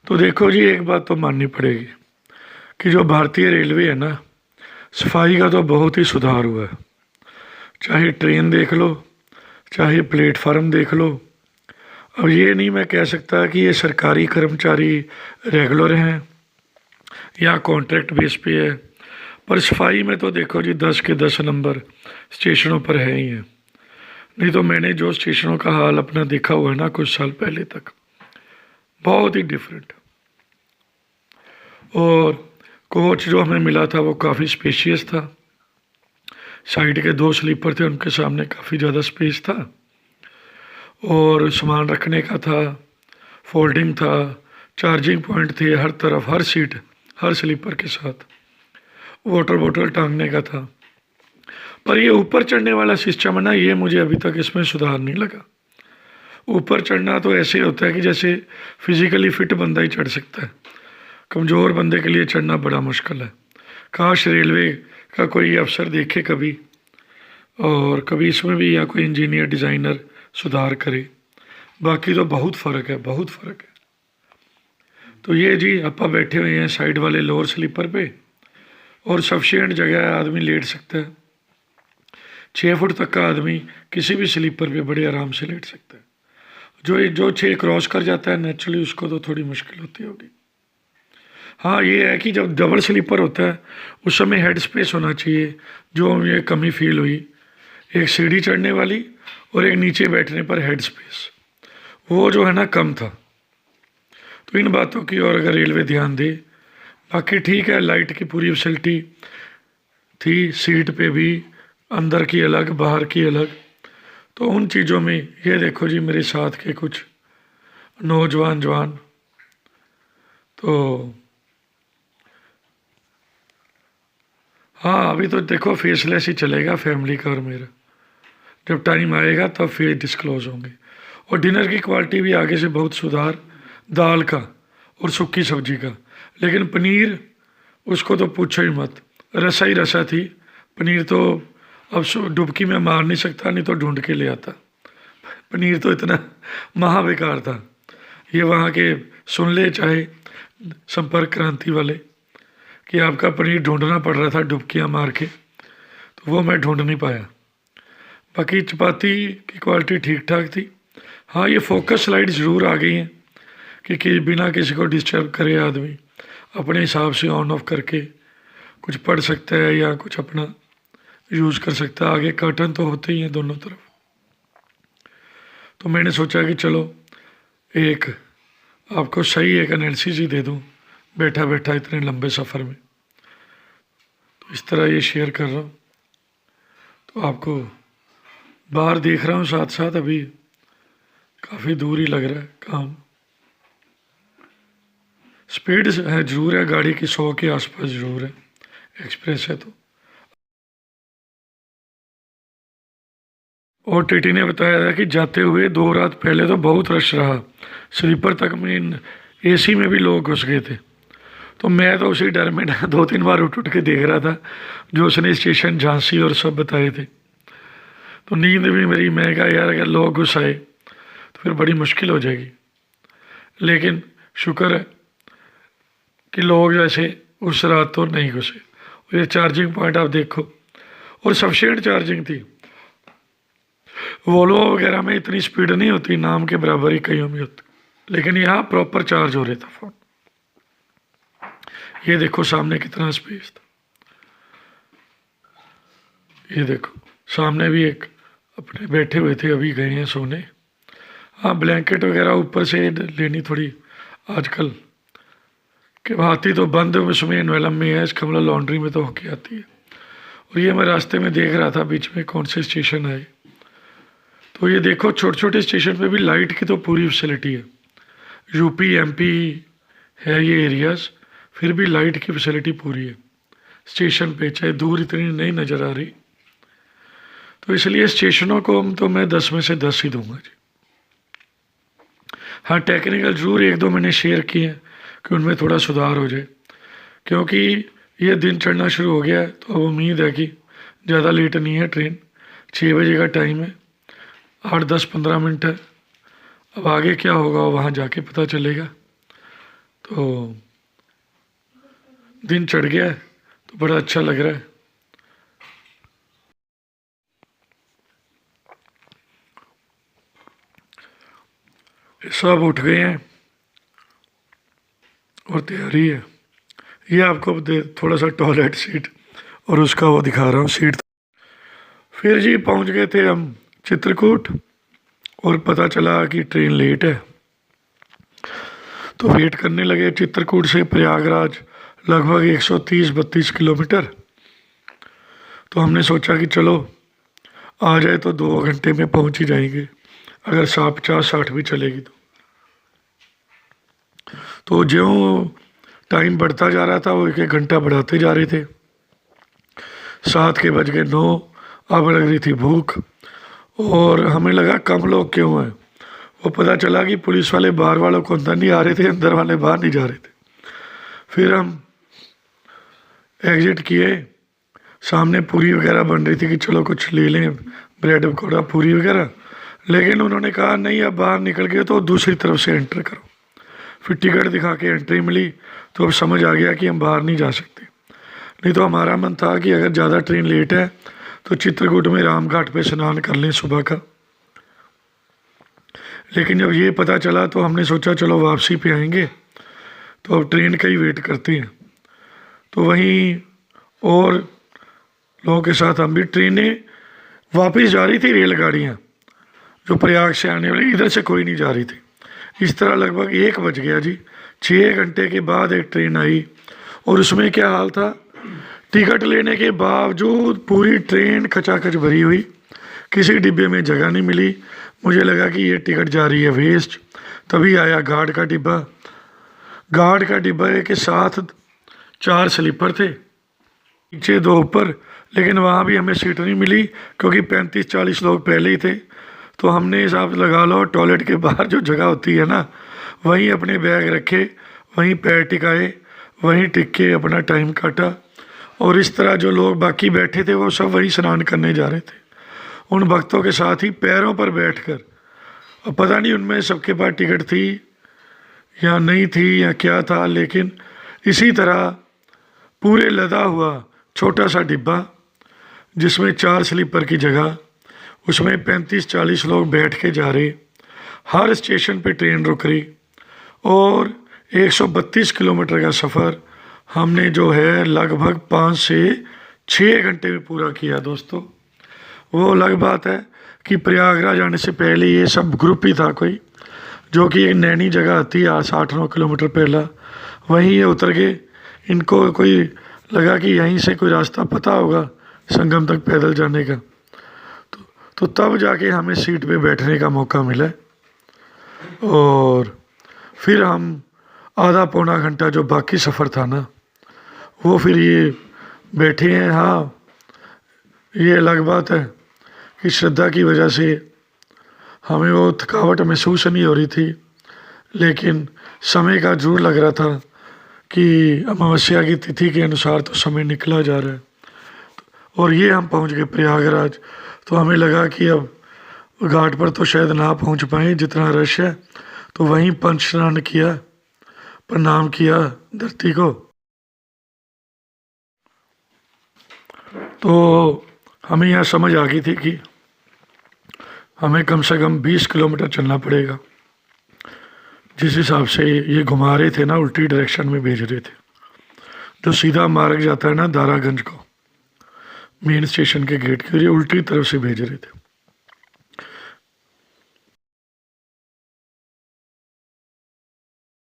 तो देखो जी, एक बात तो माननी पड़ेगी कि जो भारतीय रेलवे है ना, सफाई का तो बहुत ही सुधार हुआ है। चाहे ट्रेन देख लो, चाहे प्लेटफार्म देख लो। अब ये नहीं मैं कह सकता कि ये सरकारी कर्मचारी रेगुलर हैं या कॉन्ट्रैक्ट बेस पे है, पर सफाई में तो देखो जी 10 के 10 नंबर स्टेशनों पर है ही है। नहीं तो मैंने जो स्टेशनों का हाल अपना देखा हुआ है ना कुछ साल पहले तक, बहुत ही डिफरेंट। और कोच जो हमें मिला था वो काफ़ी स्पेशियस था। साइड के 2 स्लीपर थे, उनके सामने काफ़ी ज़्यादा स्पेस था और सामान रखने का था, फोल्डिंग था, चार्जिंग पॉइंट थे हर तरफ, हर सीट, हर स्लीपर के साथ वाटर बोतल टांगने का था। पर ये ऊपर चढ़ने वाला सिस्टम है ना, ये मुझे अभी तक इसमें सुधार नहीं लगा। ऊपर चढ़ना तो ऐसे होता है कि जैसे फिजिकली फिट बंदा ही चढ़ सकता है, कमज़ोर बंदे के लिए चढ़ना बड़ा मुश्किल है। काश रेलवे का कोई अफसर देखे कभी, और कभी इसमें भी या कोई इंजीनियर डिज़ाइनर सुधार करे। बाकी तो बहुत फ़र्क है, बहुत फ़र्क है। तो ये जी अपा बैठे हुए हैं साइड वाले लोअर स्लीपर पे, और सफिशिएंट जगह है, आदमी लेट सकता है। 6 फुट तक का आदमी किसी भी स्लीपर पे बड़े आराम से लेट सकता है। जो 6 क्रॉस कर जाता है नेचुरली उसको तो थोड़ी मुश्किल होती होगी। हाँ, ये है कि जब डबल स्लीपर होता है उस समय हेड स्पेस होना चाहिए, जो मुझे कमी फील हुई। एक सीढ़ी चढ़ने वाली और एक नीचे बैठने पर हेड स्पेस, वो जो है ना कम था। तो इन बातों की और अगर रेलवे ध्यान दे। बाकी ठीक है, लाइट की पूरी फैसिलिटी थी, सीट पे भी, अंदर की अलग बाहर की अलग। तो उन चीज़ों में ये देखो जी मेरे साथ के कुछ नौजवान जवान, तो हाँ अभी तो देखो फेसलेस ही चलेगा फैमिली का और मेरा। जब टाइम आएगा तब फेस डिस्क्लोज होंगे। और डिनर की क्वालिटी भी आगे से बहुत सुधार, दाल का और सूखी सब्जी का। लेकिन पनीर, उसको तो पूछो ही मत, रसा ही रसा थी। पनीर तो अब डुबकी में मार नहीं सकता, नहीं तो ढूंढ के ले आता। पनीर तो इतना महा बेकार था। ये वहाँ के सुन ले चाहे संपर्क क्रांति वाले, कि आपका पनीर ढूंढना पड़ रहा था डुबकियाँ मार के, तो वो मैं ढूंढ नहीं पाया। बाकी चपाती की क्वालिटी ठीक ठाक थी। हाँ, ये फोकस लाइट ज़रूर आ गई हैं कि बिना किसी को डिस्टर्ब करे आदमी अपने हिसाब से ऑन ऑफ करके कुछ पढ़ सकता है या कुछ अपना यूज़ कर सकता है। आगे कर्टन तो होते ही हैं दोनों तरफ। तो मैंने सोचा कि चलो एक आपको सही एक एनालिसिस ही दे दूँ बैठा बैठा इतने लंबे सफ़र में। तो इस तरह ये शेयर कर रहा हूँ। तो आपको बाहर देख रहा हूँ साथ साथ, अभी काफ़ी दूर ही लग रहा है काम। स्पीड है ज़रूर है, गाड़ी की 100 के आसपास ज़रूर है, एक्सप्रेस है तो। और टीटी ने बताया था कि जाते हुए 2 रात पहले तो बहुत रश रहा, स्लीपर तक में एसी में भी लोग घुस गए थे। तो मैं तो उसी डर में 2-3 बार उठ उठ के देख रहा था जो उसने स्टेशन झांसी और सब बताए थे। तो नींद भी मेरी, मैं कहा यार अगर लोग घुस आए तो फिर बड़ी मुश्किल हो जाएगी। लेकिन शुक्र है कि लोग जैसे उस रात तो नहीं घुसे। और ये चार्जिंग पॉइंट आप देखो, और सफिशिएंट चार्जिंग थी। वोल्वो वगैरह में इतनी स्पीड नहीं होती, नाम के बराबर ही कईयों में होती, लेकिन यहाँ प्रॉपर चार्ज हो रहा था फ़ोन। ये देखो सामने कितना स्पेस था। ये देखो सामने भी एक अपने बैठे हुए थे, अभी गए हैं सोने। हाँ, ब्लैंकेट वगैरह ऊपर से लेनी थोड़ी आजकल कि आती तो बंद उसमें एनवेलम में है, इस कमला लॉन्ड्री में तो होके आती है। और ये मैं रास्ते में देख रहा था बीच में कौन से स्टेशन आए। तो ये देखो छोटे छोटे स्टेशन पे भी लाइट की तो पूरी फैसिलिटी है। यूपी एमपी है ये एरियाज़, फिर भी लाइट की फैसिलिटी पूरी है स्टेशन पे, चाहे दूर इतनी नहीं नज़र आ रही। तो इसलिए स्टेशनों को तो मैं 10 में से 10 ही दूंगा जी। हाँ, टेक्निकल ज़रूर 1-2 मैंने शेयर किए हैं कि उनमें थोड़ा सुधार हो जाए, क्योंकि ये दिन चढ़ना शुरू हो गया है। तो अब उम्मीद है कि ज़्यादा लेट नहीं है ट्रेन, 6 बजे का टाइम है, 8-10-15 मिनट है। अब आगे क्या होगा वहाँ जाके पता चलेगा। तो दिन चढ़ गया है, तो बड़ा अच्छा लग रहा है। सब उठ गए हैं और तैयारी है। ये आपको थोड़ा सा टॉयलेट सीट और उसका वो दिखा रहा हूँ सीट। फिर जी पहुँच गए थे हम चित्रकूट और पता चला कि ट्रेन लेट है, तो वेट करने लगे। चित्रकूट से प्रयागराज लगभग 130-32 किलोमीटर। तो हमने सोचा कि चलो आ जाए तो 2 घंटे में पहुंच ही जाएंगे, अगर 50-60 भी चलेगी तो ज्यों टाइम बढ़ता जा रहा था वो 1-1 घंटा बढ़ाते जा रहे थे। 7 के बज गए 9, अब लग रही थी भूख और हमें लगा कम लोग क्यों हैं। वो पता चला कि पुलिस वाले बाहर वालों को अंदर नहीं आ रहे थे, अंदर वाले बाहर नहीं जा रहे थे। फिर हम एग्ज़िट किए, सामने पूरी वगैरह बन रही थी कि चलो कुछ ले लें, ब्रेड पकौड़ा पूरी वगैरह, लेकिन उन्होंने कहा नहीं अब बाहर निकल गए तो दूसरी तरफ से एंटर करो। फिर टिकट दिखा के एंट्री मिली, तो अब समझ आ गया कि हम बाहर नहीं जा सकते। नहीं तो हमारा मन था कि अगर ज़्यादा ट्रेन लेट है तो चित्रकूट में रामघाट पे स्नान कर लें सुबह का। लेकिन जब ये पता चला तो हमने सोचा चलो वापसी पे आएंगे, तो अब ट्रेन का ही वेट करते हैं। तो वहीं और लोगों के साथ हम भी, ट्रेनें वापस जा रही थी, रेलगाड़ियाँ जो प्रयाग से आने वाली, इधर से कोई नहीं जा रही थी। इस तरह लगभग 1 बज गया जी। 6 घंटे के बाद एक ट्रेन आई और उसमें क्या हाल था, टिकट लेने के बावजूद पूरी ट्रेन खचाखच भरी हुई, किसी डिब्बे में जगह नहीं मिली। मुझे लगा कि ये टिकट जा रही है वेस्ट। तभी आया गार्ड का डिब्बा। गार्ड का डिब्बा के साथ 4 स्लीपर थे, नीचे 2 ऊपर, लेकिन वहाँ भी हमें सीट नहीं मिली क्योंकि 35-40 लोग पहले ही थे। तो हमने हिसाब लगा लो टॉयलेट के बाहर जो जगह होती है ना, वहीं अपने बैग रखे, वहीं पैर टिकाए, वहीं टिक के अपना टाइम काटा। और इस तरह जो लोग बाकी बैठे थे वो सब वहीं स्नान करने जा रहे थे, उन भक्तों के साथ ही पैरों पर बैठकर। अब पता नहीं उनमें सबके पास टिकट थी या नहीं थी या क्या था, लेकिन इसी तरह पूरे लदा हुआ छोटा सा डिब्बा जिसमें 4 स्लीपर की जगह, उसमें 35-40 लोग बैठ के जा रहे। हर स्टेशन पे ट्रेन रुक रही और 132 किलोमीटर का सफ़र हमने जो है लगभग 5 से 6 घंटे में पूरा किया दोस्तों। वो अलग बात है कि प्रयागराज आने से पहले ये सब ग्रुप ही था कोई, जो कि एक नैनी जगह आती है 8-9 किलोमीटर पहला, वहीं ये उतर गए। इनको कोई लगा कि यहीं से कोई रास्ता पता होगा संगम तक पैदल जाने का, तो तब जाके हमें सीट पे बैठने का मौका मिला। और फिर हम आधा पौना घंटा जो बाकी सफ़र था ना, वो फिर ये बैठे हैं। हाँ, ये अलग बात है कि श्रद्धा की वजह से हमें वो थकावट महसूस नहीं हो रही थी, लेकिन समय का जोर लग रहा था कि अमावस्या की तिथि के अनुसार तो समय निकला जा रहा है। और ये हम पहुंच गए प्रयागराज। तो हमें लगा कि अब घाट पर तो शायद ना पहुंच पाए, जितना रश है, तो वहीं पंच स्नान किया, प्रणाम किया धरती को। तो हमें यहाँ समझ आ गई थी कि हमें कम से कम 20 किलोमीटर चलना पड़ेगा। जिस हिसाब से ये घुमा रहे थे ना, उल्टी डायरेक्शन में भेज रहे थे, जो सीधा मार्ग जाता है ना दारागंज को, मेन स्टेशन के गेट के लिए उल्टी तरफ से भेज रहे थे।